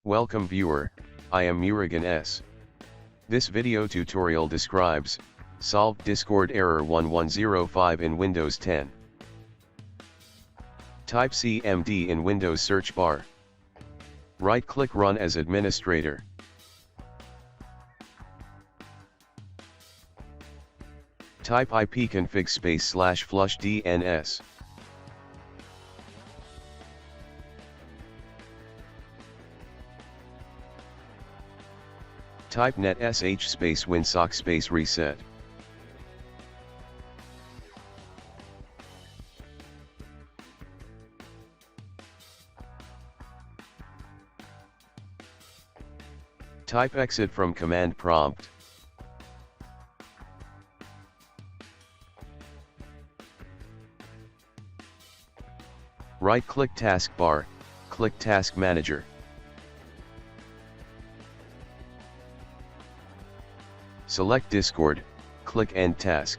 Welcome viewer, I am Murugan S. This video tutorial describes, solved Discord error 1105 in Windows 10. Type CMD in Windows search bar. Right-click Run as administrator. Type ipconfig /flush DNS. Type net sh winsock reset. Type exit from command prompt. Right-click taskbar, click Task Manager. Select Discord, click End Task.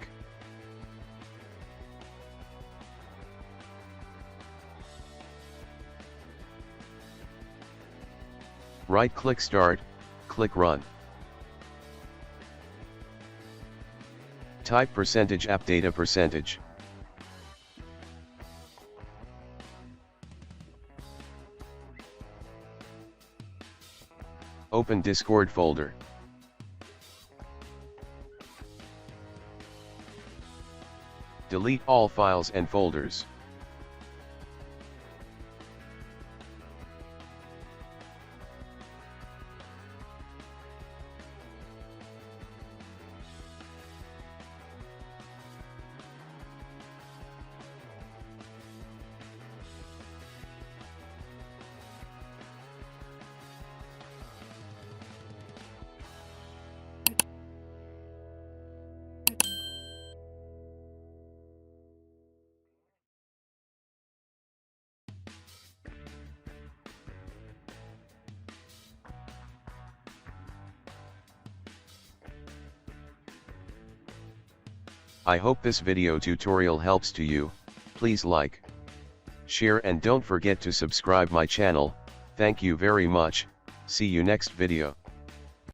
Right-click Start, click Run. Type %appdata %. Open Discord folder. Delete all files and folders. I hope this video tutorial helps to you. Please like, share and don't forget to subscribe my channel. Thank you very much. See you next video.